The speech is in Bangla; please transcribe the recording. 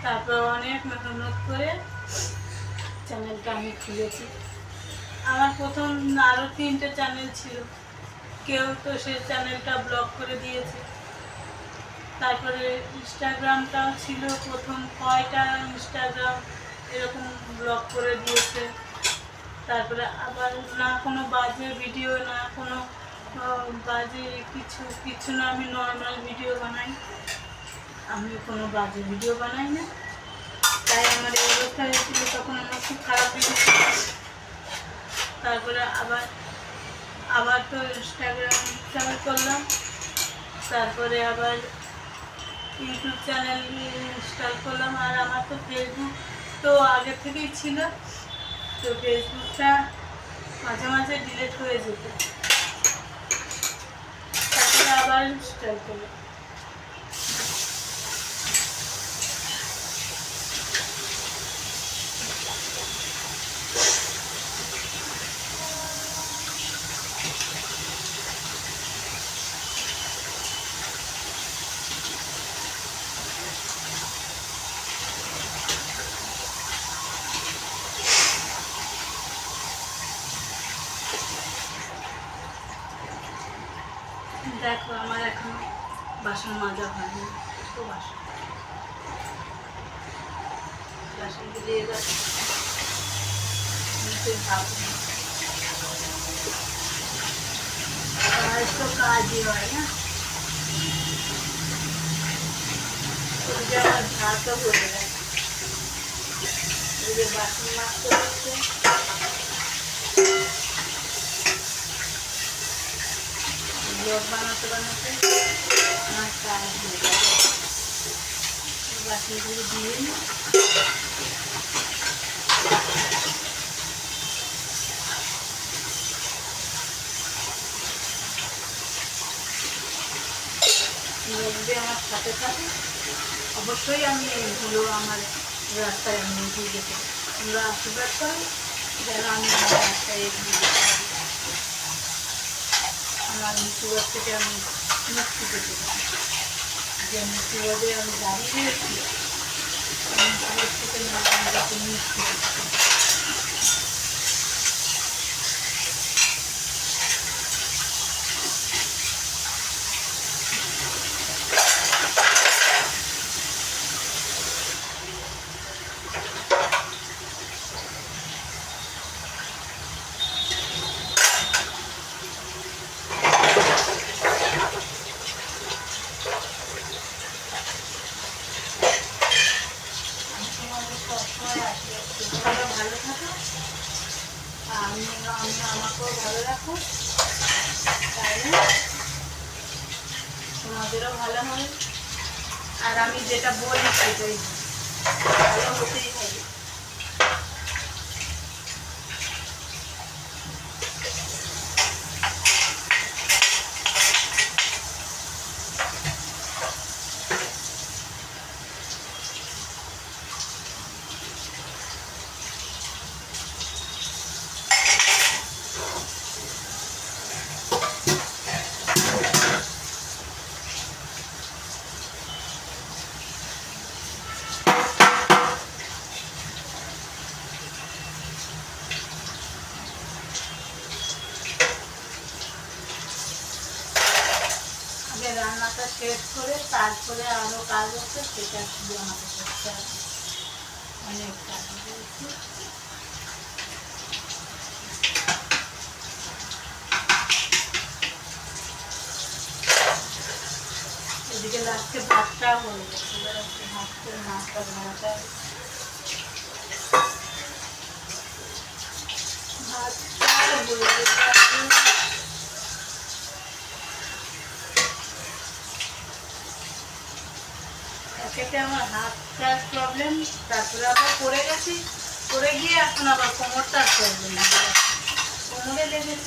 তারপর অনেক মেহনত করে চ্যানেলটা আমি খুলেছি। আমার প্রথম আরও 3টে চ্যানেল ছিল, কেউ তো সে চ্যানেলটা ব্লক করে দিয়েছে। তারপরে ইনস্টাগ্রামটাও ছিল, প্রথম কয়টা ইনস্টাগ্রাম এরকম ব্লক করে দিয়েছে। তারপরে আবার না কোনো বাজে ভিডিও, না কোনো বাজে কিছু না, আমি নর্মাল ভিডিও বানাই, আমি কোনো বাজে ভিডিও বানাই না। তাই আমার এই অবস্থা হয়েছিল, তখন আমার খুব খারাপ লেগেছিল। তারপরে আবার তো ইনস্টাগ্রাম ইনস্টল করলাম, তারপরে আবার ইউটিউব চ্যানেল ইনস্টল করলাম। আর আমার তো ফেসবুক তো আগে থেকেই ছিল, তো ফেসবুকটা মাঝে মাঝে ডিলিট হয়ে যেত, তারপরে আবার ইনস্টল করলাম। দেখো আমার এখন বাসন মাজা হয়নি, তো বাসনগুলি এবার আর তো কাজই হয় না, আমার ভাতও হয়ে গেছে। এই যে বাসন মাজতে হচ্ছে, ব্লগ বানাতে বানাতে আমার কাজ হয়ে যাবে। বাসনগুলো দিয়ে যদি আমার সাথে থাকে, অবশ্যই আমি এগুলো আমার রাস্তায় আমি এগিয়ে যেতে, তোমরা আশীর্বাদ করো যেন আমি আমার রাস্তায় এগিয়ে যেতে পারি, আমার মৃত্যুবাদ থেকে আমি মুক্তি পেতে পারি। যে মৃত্যুবাদে আমি দাঁড়িয়ে রয়েছি, মৃত্যুবাদ থেকে আমি যাতে মুক্তি পেতে পারি। ভালো থাকো, আমি আমাকেও ভালো রাখো, তাহলে তোমাদেরও ভালো হবে। আর আমি যেটা বলি সেটাই ভালো হতেই হবে। রান্নাটা শেষ করে তারপরে আরও কাজ আছে, সেটা শুধু আমাকে করতে হবে। অনেক কাজ রয়েছে। এদিকে লাস্টে ভাতটা হয়ে গেছে, এবার একটু মাছটা ভাড়াটা ভাতটা হয়ে গেছে। একেতে আমার হাতটার প্রবলেম, তারপরে আবার পড়ে গেছি, পড়ে গিয়ে এখন আবার কোমরটার প্রবলেম, কোমরে লেগেছে।